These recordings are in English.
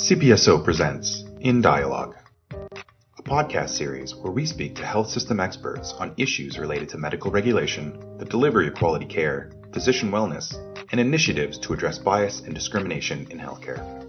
CPSO presents In Dialogue, a podcast series where we speak to health system experts on issues related to medical regulation, the delivery of quality care, physician wellness, and initiatives to address bias and discrimination in healthcare.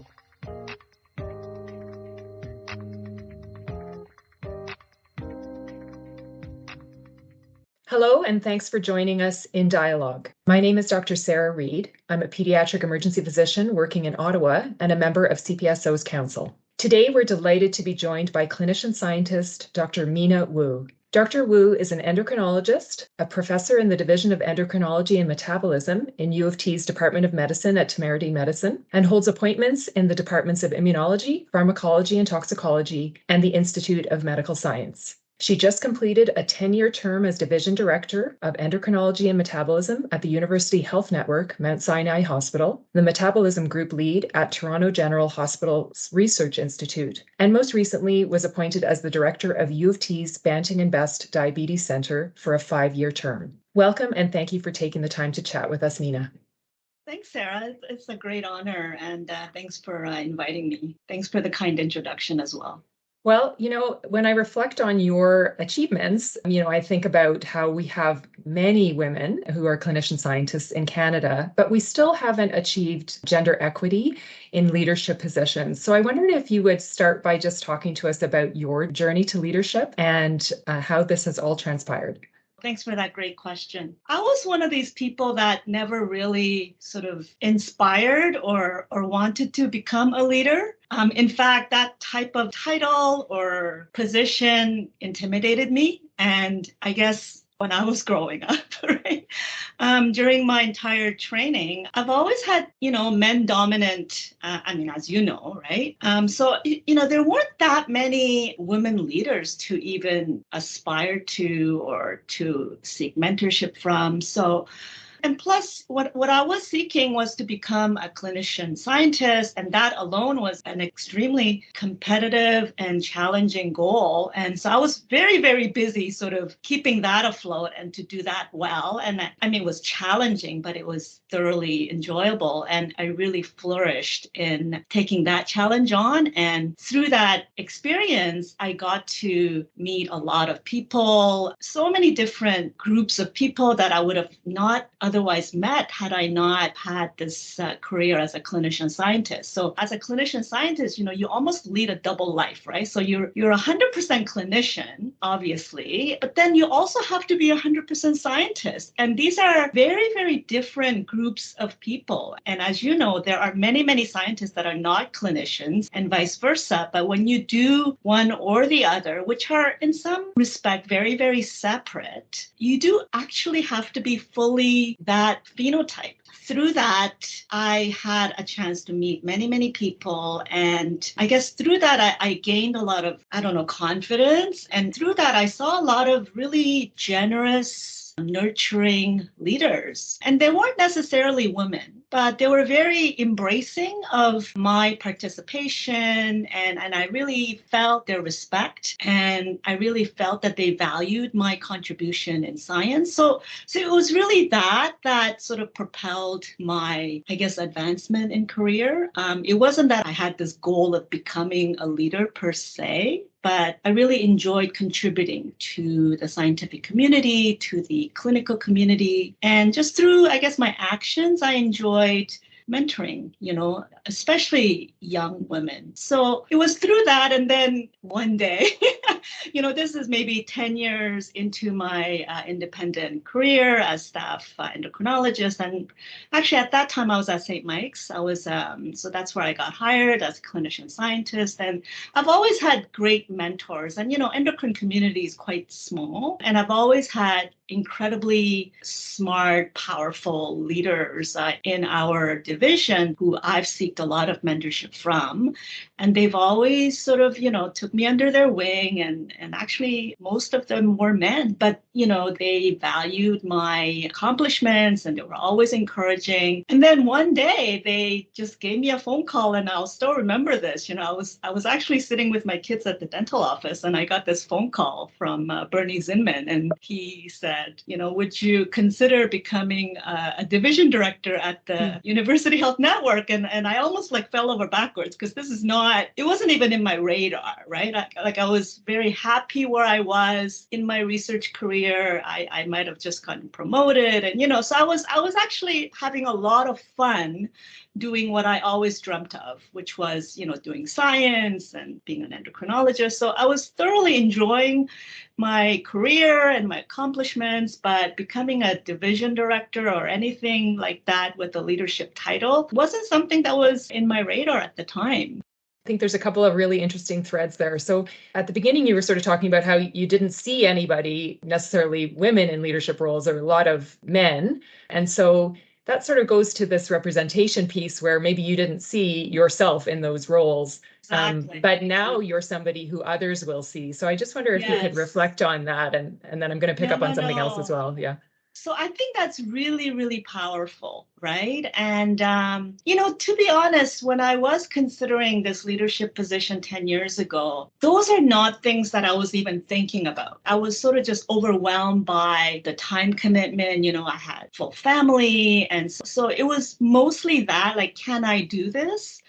Hello, and thanks for joining us in Dialogue. My name is Dr. Sarah Reid. I'm a pediatric emergency physician working in Ottawa and a member of CPSO's Council. Today, we're delighted to be joined by clinician scientist Dr. Minna Woo. Dr. Woo is an endocrinologist, a professor in the Division of Endocrinology and Metabolism in U of T's Department of Medicine at Temerity Medicine, and holds appointments in the Departments of Immunology, Pharmacology and Toxicology, and the Institute of Medical Science. She just completed a 10-year term as Division Director of Endocrinology and Metabolism at the University Health Network, Mount Sinai Hospital, the Metabolism Group Lead at Toronto General Hospital's Research Institute, and most recently was appointed as the Director of U of T's Banting and Best Diabetes Centre for a 5-year term. Welcome, and thank you for taking the time to chat with us, Minna. Thanks, Sarah. It's a great honor, and thanks for inviting me. Thanks for the kind introduction as well. Well, when I reflect on your achievements, I think about how we have many women who are clinician scientists in Canada, but we still haven't achieved gender equity in leadership positions. So I wondered if you would start by just talking to us about your journey to leadership and how this has all transpired. Thanks for that great question. I was one of these people that never really sort of inspired or wanted to become a leader. In fact, that type of title or position intimidated me. And I guess when I was growing up, right? During my entire training, I've always had, men dominant, as you know, right? So there weren't that many women leaders to even aspire to or to seek mentorship from. And plus, what I was seeking was to become a clinician scientist, and that alone was an extremely competitive and challenging goal. And so I was very, very busy sort of keeping that afloat and to do that well. And it was challenging, but it was thoroughly enjoyable. And I really flourished in taking that challenge on. And through that experience, I got to meet a lot of people, so many different groups of people that I would have not otherwise met had I not had this career as a clinician scientist. So as a clinician scientist, you almost lead a double life, right? So you're 100% clinician, obviously, but then you also have to be 100% scientist. And these are very, very different groups of people. And as you know, there are many, many scientists that are not clinicians and vice versa. But when you do one or the other, which are in some respect very, very separate, you do actually have to be fully that phenotype. Through that, I had a chance to meet many, many people. And I guess through that, I gained a lot of, confidence. And through that, I saw a lot of really generous, nurturing leaders. And they weren't necessarily women, but they were very embracing of my participation. And I really felt their respect. And I really felt that they valued my contribution in science. So it was really that sort of propelled my, advancement in career. It wasn't that I had this goal of becoming a leader per se, but I really enjoyed contributing to the scientific community, to the clinical community. And just through, my actions, I enjoyed mentoring, especially young women. So it was through that. And then one day, this is maybe 10 years into my independent career as staff endocrinologist. And actually at that time I was at St. Mike's. I was, so that's where I got hired as a clinician scientist. And I've always had great mentors. And, endocrine community is quite small. And I've always had incredibly smart, powerful leaders in our division who I've sought a lot of mentorship from. And they've always sort of, took me under their wing. And actually, most of them were men, but, they valued my accomplishments and they were always encouraging. And then one day they just gave me a phone call, and I'll still remember this. I was actually sitting with my kids at the dental office, and I got this phone call from Bernie Zinman, and he said, said, would you consider becoming a division director at the University Health Network? And I almost like fell over backwards because it wasn't even in my radar, right? I was very happy where I was in my research career. I might have just gotten promoted. And, so I was actually having a lot of fun doing what I always dreamt of, which was, doing science and being an endocrinologist. So I was thoroughly enjoying my career and my accomplishments, but becoming a division director or anything like that with a leadership title wasn't something that was in my radar at the time. I think there's a couple of really interesting threads there. So at the beginning, you were sort of talking about how you didn't see anybody, necessarily women in leadership roles, or a lot of men. And so that sort of goes to this representation piece where maybe you didn't see yourself in those roles. Exactly. But now you're somebody who others will see. So I just wonder if you could reflect on that. And then I'm going to pick up on something else as well. Yeah. So I think that's really, really powerful, right? And, to be honest, when I was considering this leadership position 10 years ago, those are not things that I was even thinking about. I was sort of just overwhelmed by the time commitment. I had full family. And so it was mostly that, like, can I do this?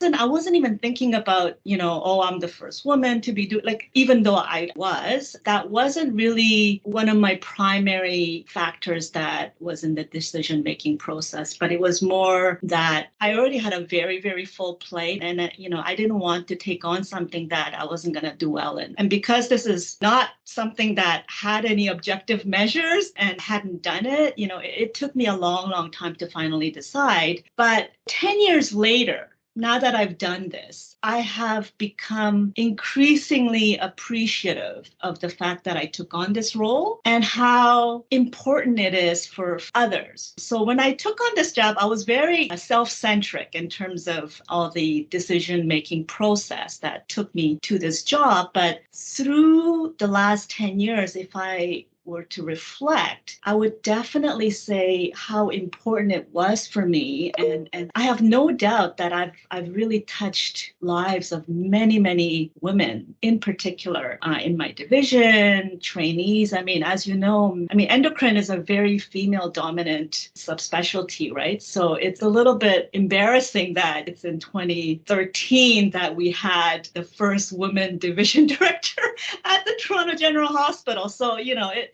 And I wasn't even thinking about, I'm the first woman to be doing, like, even though I was, that wasn't really one of my primary factors that was in the decision-making process. But it was more that I already had a very, very full plate. And, I didn't want to take on something that I wasn't going to do well in. And because this is not something that had any objective measures and hadn't done it, it took me a long, long time to finally decide. But 10 years later, now that I've done this, I have become increasingly appreciative of the fact that I took on this role and how important it is for others. So when I took on this job, I was very self-centric in terms of all the decision-making process that took me to this job. But through the last 10 years, if I were to reflect, I would definitely say how important it was for me. And I have no doubt that I've really touched lives of many, many women, in particular in my division, trainees. As you know, endocrine is a very female-dominant subspecialty, right? So it's a little bit embarrassing that it's in 2013 that we had the first woman division director at the Toronto General Hospital. So,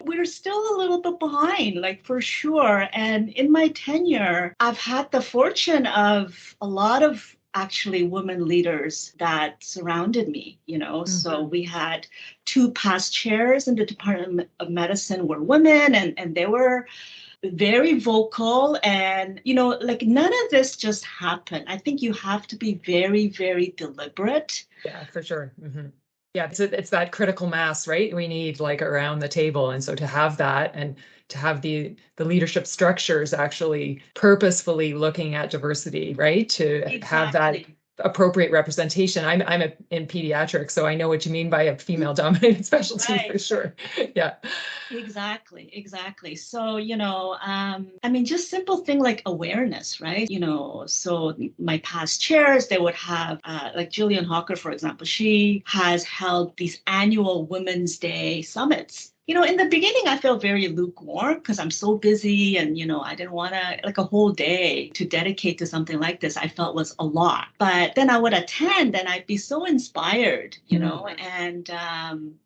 we're still a little bit behind, like, for sure. And in my tenure, I've had the fortune of a lot of actually women leaders that surrounded me, So we had 2 past chairs in the Department of Medicine were women, and they were very vocal. And, none of this just happened. I think you have to be very, very deliberate. Yeah, for sure. Mm-hmm. Yeah, it's that critical mass, right? We need, like, around the table. And so to have that and to have the leadership structures actually purposefully looking at diversity, right? To have that appropriate representation. I'm in pediatrics, so I know what you mean by a female dominated specialty, right, for sure. Yeah. Exactly. So, just simple thing like awareness, right? So my past chairs, they would have, like Jillian Hawker, for example, she has held these annual Women's Day summits. In the beginning, I felt very lukewarm because I'm so busy and, I didn't want to, like, a whole day to dedicate to something like this, I felt was a lot. But then I would attend and I'd be so inspired, and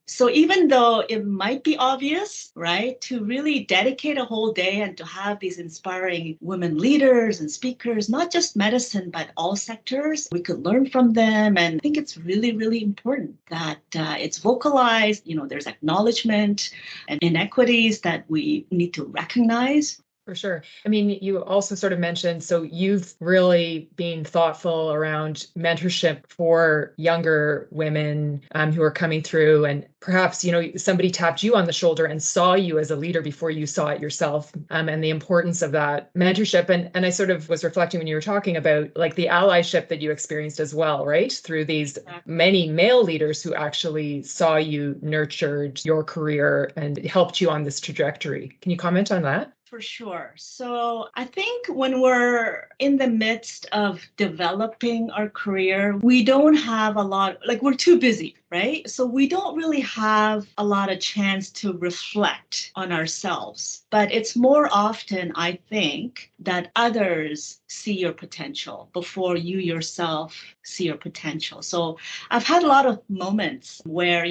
so even though it might be obvious, right, to really dedicate a whole day and to have these inspiring women leaders and speakers, not just medicine, but all sectors, we could learn from them. And I think it's really, really important that it's vocalized, there's acknowledgement and inequities that we need to recognize. For sure. You also sort of mentioned, so you've really been thoughtful around mentorship for younger women who are coming through, and perhaps, somebody tapped you on the shoulder and saw you as a leader before you saw it yourself, and the importance of that mentorship. And I sort of was reflecting when you were talking about, like, the allyship that you experienced as well, right? Through these many male leaders who actually saw you, nurtured your career, and helped you on this trajectory. Can you comment on that? for sure. So I think when we're in the midst of developing our career, we don't have a lot, like we're too busy, right? So we don't really have a lot of chance to reflect on ourselves. But it's more often, I think, that others see your potential before you yourself see your potential. So I've had a lot of moments where,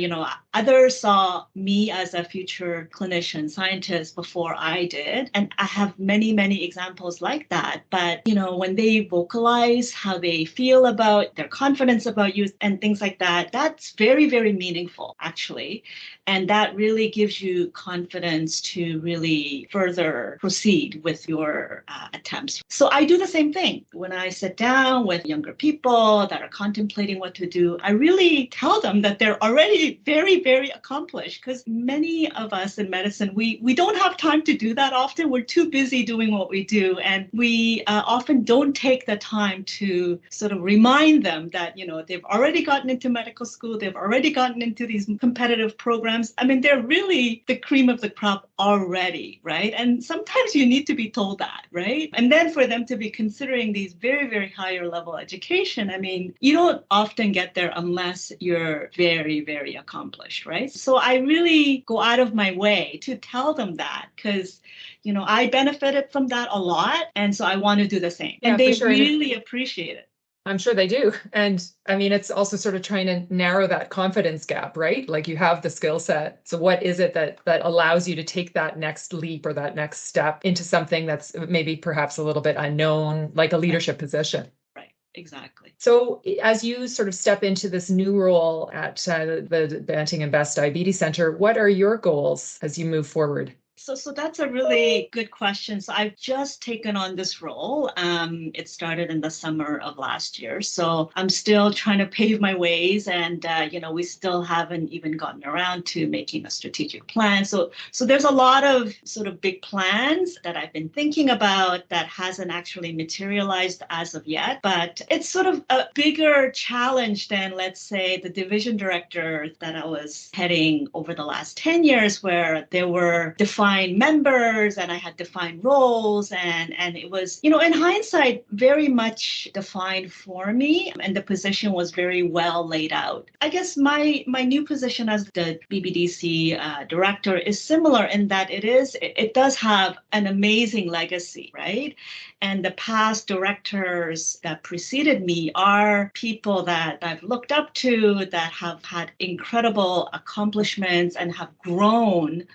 others saw me as a future clinician, scientist before I did. And I have many, many examples like that. But, when they vocalize how they feel about their confidence about you and things like that, that's very, very meaningful, actually. And that really gives you confidence to really further proceed with your attempts. So I do the same thing. When I sit down with younger people that are contemplating what to do, I really tell them that they're already very, very accomplished, because many of us in medicine, we don't have time to do that often. We're too busy doing what we do. And we often don't take the time to sort of remind them that, they've already gotten into medical school. They've already gotten into these competitive programs. I mean, they're really the cream of the crop already, right? And sometimes you need to be told that, right? And then for them to be considering these very, very higher level education, I mean, you don't often get there unless you're very, very accomplished, right? So I really go out of my way to tell them that, because, I benefited from that a lot. And so I want to do the same. Yeah, and they sure. really appreciate it. I'm sure they do. And I mean, it's also sort of trying to narrow that confidence gap, right? Like you have the skill set. So what is it that allows you to take that next leap or that next step into something that's maybe perhaps a little bit unknown, like a leadership position? Right. Exactly. So as you sort of step into this new role at the Banting and Best Diabetes Center, what are your goals as you move forward? So that's a really good question. So I've just taken on this role. It started in the summer of last year. So I'm still trying to pave my ways, and we still haven't even gotten around to making a strategic plan. So there's a lot of sort of big plans that I've been thinking about that hasn't actually materialized as of yet. But it's sort of a bigger challenge than, let's say, the division director that I was heading over the last 10 years, where there were defined members and I had defined roles, and it was, in hindsight, very much defined for me, and the position was very well laid out. I guess my new position as the BBDC director is similar in that it does have an amazing legacy, right? And the past directors that preceded me are people that I've looked up to, that have had incredible accomplishments and have grown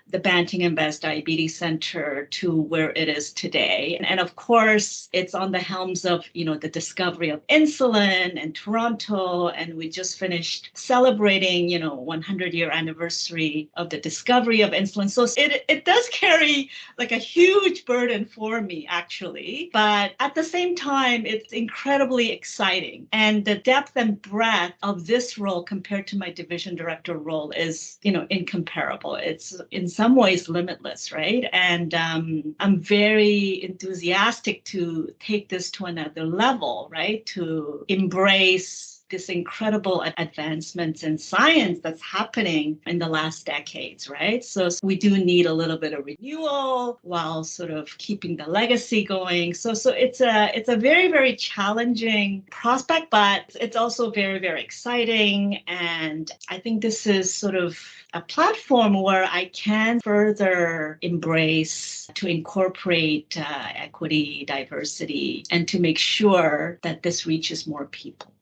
the Banting and Best Diabetes Center to where it is today. And of course, it's on the helms of, the discovery of insulin in Toronto. And we just finished celebrating, 100-year anniversary of the discovery of insulin. So it does carry like a huge burden for me, actually. But at the same time, it's incredibly exciting. And the depth and breadth of this role compared to my division director role is, incomparable. It's in some ways limitless, right? And I'm very enthusiastic to take this to another level, right? To embrace this incredible advancements in science that's happening in the last decades, right? So we do need a little bit of renewal while sort of keeping the legacy going. So it's a very, very challenging prospect, but it's also very, very exciting. And I think this is sort of a platform where I can further embrace, to incorporate equity, diversity, and to make sure that this reaches more people.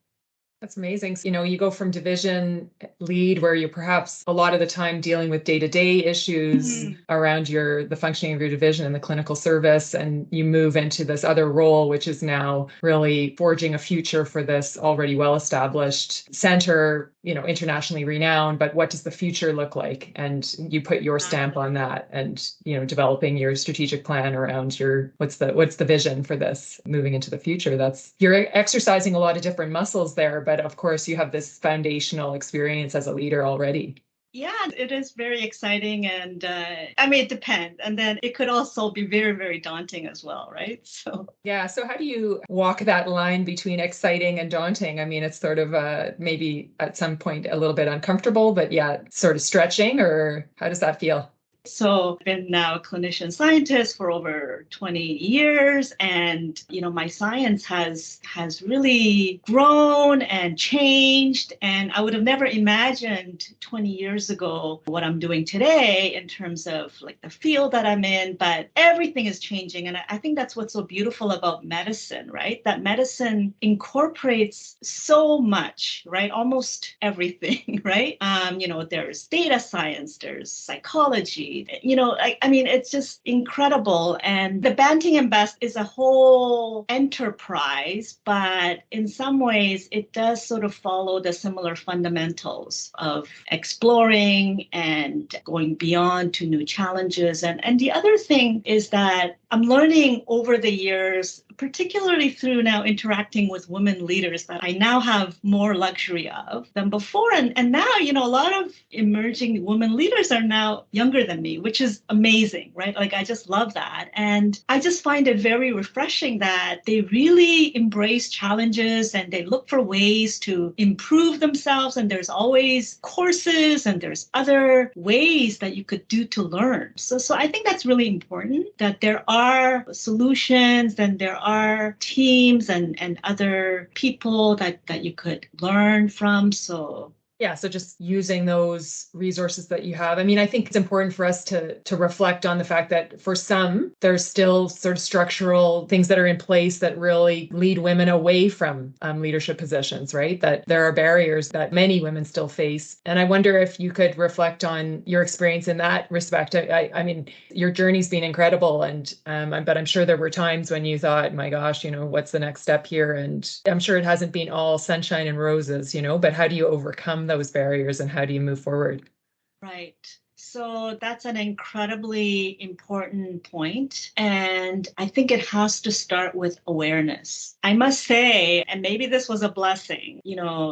That's amazing. So, you go from division lead, where you're perhaps a lot of the time dealing with day-to-day issues around the functioning of your division and the clinical service, and you move into this other role, which is now really forging a future for this already well-established center, internationally renowned. But what does the future look like? And you put your stamp on that, and developing your strategic plan around what's the vision for this moving into the future. You're exercising a lot of different muscles there, but of course you have this foundational experience as a leader already. Yeah, it is very exciting. And it depends. And then it could also be very, very daunting as well, right? So how do you walk that line between exciting and daunting? I mean, it's sort of maybe at some point a little bit uncomfortable, but sort of stretching, or how does that feel? So I've been now a clinician scientist for over 20 years. And, my science has really grown and changed. And I would have never imagined 20 years ago what I'm doing today in terms of like the field that I'm in, but everything is changing. And I think that's what's so beautiful about medicine, right? That medicine incorporates so much, right? Almost everything, right? There's data science, there's psychology, it's just incredible. And the Banting and Best is a whole enterprise, but in some ways it does sort of follow the similar fundamentals of exploring and going beyond to new challenges. And the other thing is that I'm learning over the years, particularly through now interacting with women leaders that I now have more luxury of than before. And now, a lot of emerging women leaders are now younger than me, which is amazing, right? Like, I just love that. And I just find it very refreshing that they really embrace challenges and they look for ways to improve themselves. And there's always courses and there's other ways that you could do to learn. So I think that's really important, that there are solutions and there are teams and other people that you could learn from. So just using those resources that you have. I think it's important for us to reflect on the fact that for some, there's still sort of structural things that are in place that really lead women away from leadership positions, right? That there are barriers that many women still face. And I wonder if you could reflect on your experience in that respect. Your journey's been incredible, but I'm sure there were times when you thought, my gosh, what's the next step here? And I'm sure it hasn't been all sunshine and roses, but how do you overcome those barriers and how do you move forward? Right. So that's an incredibly important point. And I think it has to start with awareness. I must say, and maybe this was a blessing,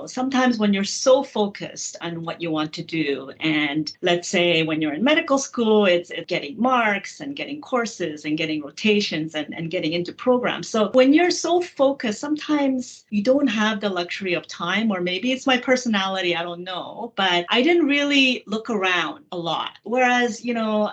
sometimes when you're so focused on what you want to do, and let's say when you're in medical school, it's getting marks and getting courses and getting rotations and getting into programs. So when you're so focused, sometimes you don't have the luxury of time, or maybe it's my personality, I don't know, but I didn't really look around a lot. Whereas,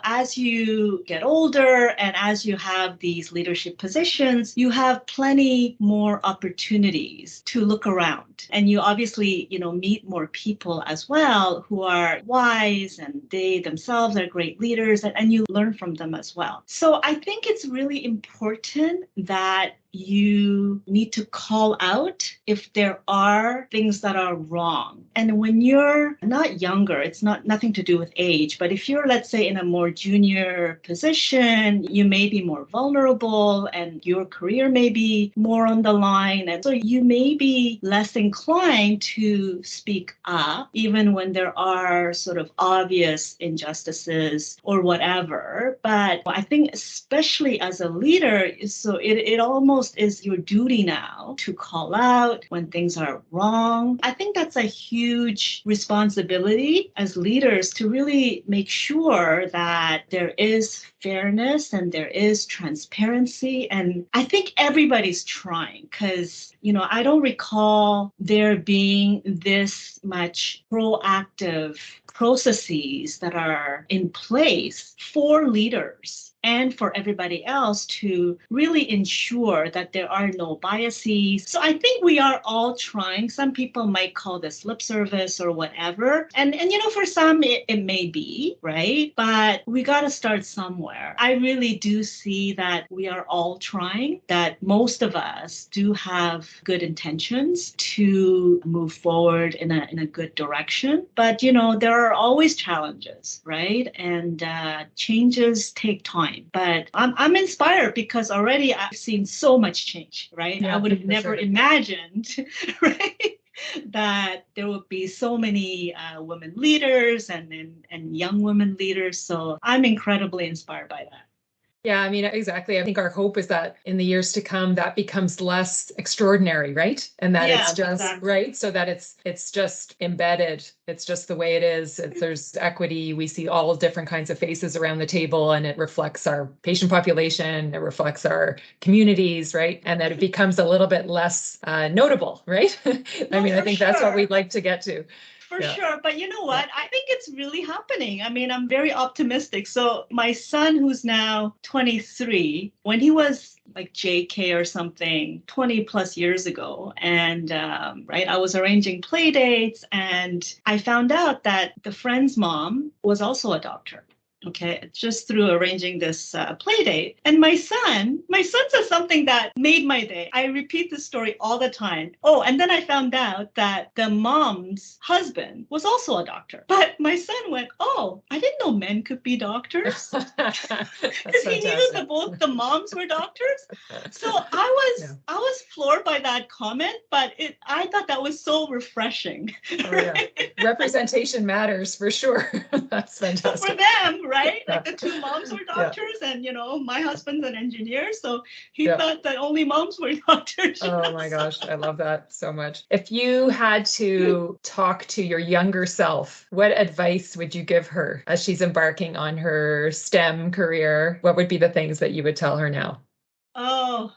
as you get older and as you have these leadership positions, you have plenty more opportunities to look around. And you obviously, meet more people as well who are wise and they themselves are great leaders and you learn from them as well. So I think it's really important that you need to call out if there are things that are wrong. And when you're not younger, it's nothing to do with age, but if you're, let's say, in a more junior position, you may be more vulnerable and your career may be more on the line. And so you may be less inclined to speak up, even when there are sort of obvious injustices or whatever. But I think especially as a leader, so it almost is your duty now to call out when things are wrong. I think that's a huge responsibility as leaders to really make sure that there is fairness and there is transparency. And I think everybody's trying because, I don't recall there being this much proactive processes that are in place for leaders and for everybody else to really ensure that there are no biases. So I think we are all trying. Some people might call this lip service or whatever. And for some, it may be, right? But we got to start somewhere. I really do see that we are all trying, that most of us do have good intentions to move forward in a good direction. But, there are always challenges, right? And changes take time. But I'm inspired because already I've seen so much change, right? Yeah, I would have never imagined, right, that there would be so many women leaders and young women leaders. So I'm incredibly inspired by that. Yeah, exactly. I think our hope is that in the years to come, that becomes less extraordinary, right? And that it's just exactly. right. So that it's just embedded. It's just the way it is. There's equity. We see all different kinds of faces around the table, and it reflects our patient population. It reflects our communities, right? And that it becomes a little bit less notable, right? I think that's what we'd like to get to. For sure. But you know what? I think it's really happening. I mean, I'm very optimistic. So my son, who's now 23, when he was like JK or something 20 plus years ago, and I was arranging play dates, and I found out that the friend's mom was also a doctor. Okay, just through arranging this play date. And my son said something that made my day. I repeat this story all the time. Oh, and then I found out that the mom's husband was also a doctor. But my son went, oh, I didn't know men could be doctors. Because he knew that both the moms were doctors. So I was floored by that comment, but I thought that was so refreshing. Oh, yeah. Representation matters for sure. That's fantastic. So for them, right? Like the two moms were doctors, and my husband's an engineer, so he thought that only moms were doctors. Oh my gosh, I love that so much. If you had to talk to your younger self, what advice would you give her as she's embarking on her STEM career? What would be the things that you would tell her now? Oh,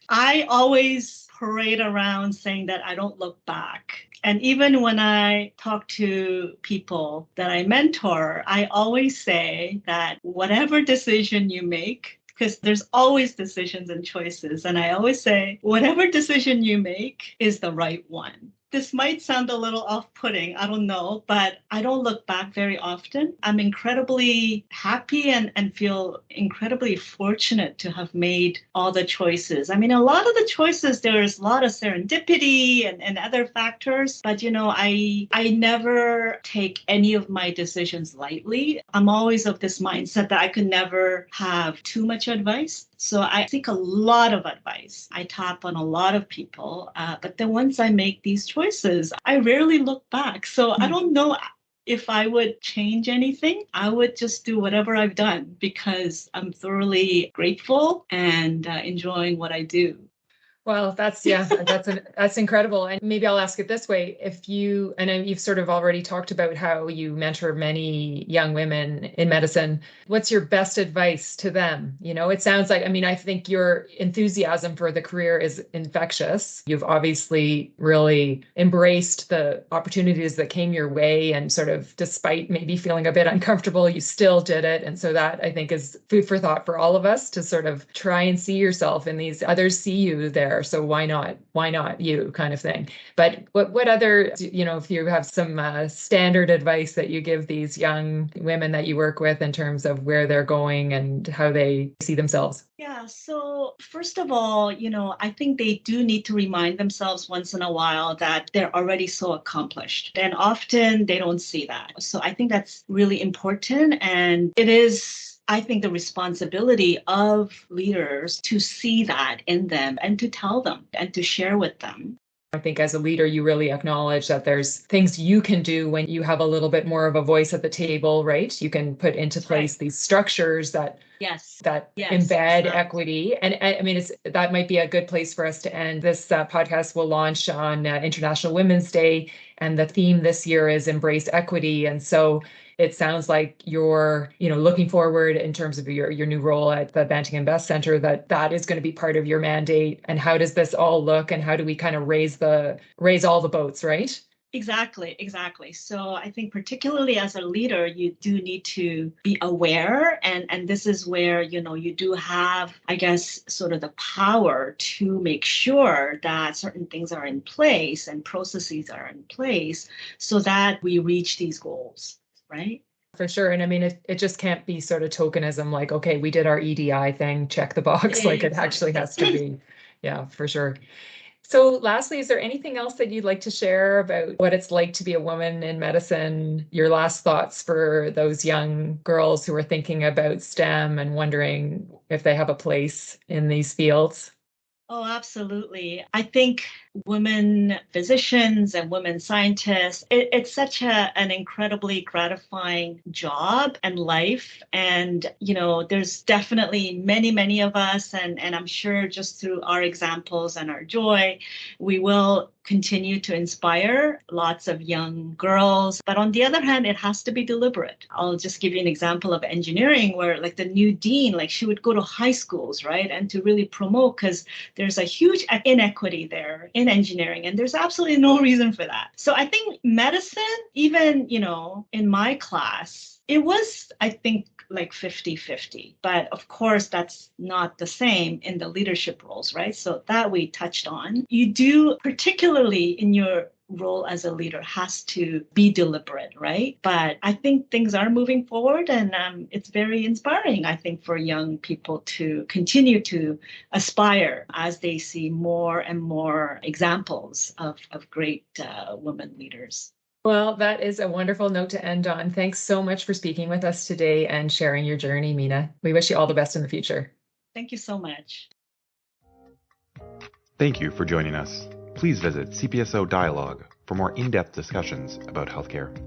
I always parade around saying that I don't look back. And even when I talk to people that I mentor, I always say that whatever decision you make, because there's always decisions and choices, and I always say, whatever decision you make is the right one. This might sound a little off-putting, I don't know, but I don't look back very often. I'm incredibly happy and feel incredibly fortunate to have made all the choices. I mean, a lot of the choices, there's a lot of serendipity and other factors, but I never take any of my decisions lightly. I'm always of this mindset that I could never have too much advice. So I seek a lot of advice. I tap on a lot of people, but then once I make these choices, I rarely look back. So I don't know if I would change anything. I would just do whatever I've done because I'm thoroughly grateful and enjoying what I do. Well, that's incredible. And maybe I'll ask it this way. You've sort of already talked about how you mentor many young women in medicine. What's your best advice to them? It sounds like, I think your enthusiasm for the career is infectious. You've obviously really embraced the opportunities that came your way, and sort of, despite maybe feeling a bit uncomfortable, you still did it. And so that, I think, is food for thought for all of us to sort of try and see yourself in these, others see you there. So why not you, kind of thing. But what other, if you have some standard advice that you give these young women that you work with in terms of where they're going and how they see themselves? Yeah. So first of all, I think they do need to remind themselves once in a while that they're already so accomplished. And often they don't see that. So I think that's really important. And it is, I think, the responsibility of leaders to see that in them and to tell them and to share with them. I think as a leader, you really acknowledge that there's things you can do when you have a little bit more of a voice at the table, right? You can put into place these structures that embed equity. And that might be a good place for us to end. This podcast will launch on International Women's Day, and the theme this year is Embrace Equity. And so it sounds like you're, looking forward in terms of your new role at the Banting and Best Center, that is going to be part of your mandate. And how does this all look, and how do we kind of raise all the boats, right? Exactly. So I think particularly as a leader, you do need to be aware. And this is where, you do have, I guess, sort of the power to make sure that certain things are in place and processes are in place so that we reach these goals. Right? For sure. And it just can't be sort of tokenism, like, okay, we did our EDI thing, check the box. Exactly. Like, it actually has to be. Yeah, for sure. So lastly, is there anything else that you'd like to share about what it's like to be a woman in medicine? Your last thoughts for those young girls who are thinking about STEM and wondering if they have a place in these fields? Oh, absolutely. I think women physicians and women scientists, it's such an incredibly gratifying job and life. And, there's definitely many of us, and I'm sure just through our examples and our joy, we will continue to inspire lots of young girls. But on the other hand, it has to be deliberate. I'll just give you an example of engineering where, like, the new dean, like, she would go to high schools, right? And to really promote, because there's a huge inequity there in in engineering, and there's absolutely no reason for that. So I think medicine, even, in my class, it was, I think, like 50-50. But of course, that's not the same in the leadership roles, right? So that we touched on. You do, particularly in your role as a leader, has to be deliberate, right? But I think things are moving forward, and it's very inspiring, I think, for young people to continue to aspire as they see more and more examples of great women leaders. Well, that is a wonderful note to end on. Thanks so much for speaking with us today and sharing your journey, Minna. We wish you all the best in the future. Thank you so much. Thank you for joining us. Please visit CPSO Dialogue for more in-depth discussions about healthcare.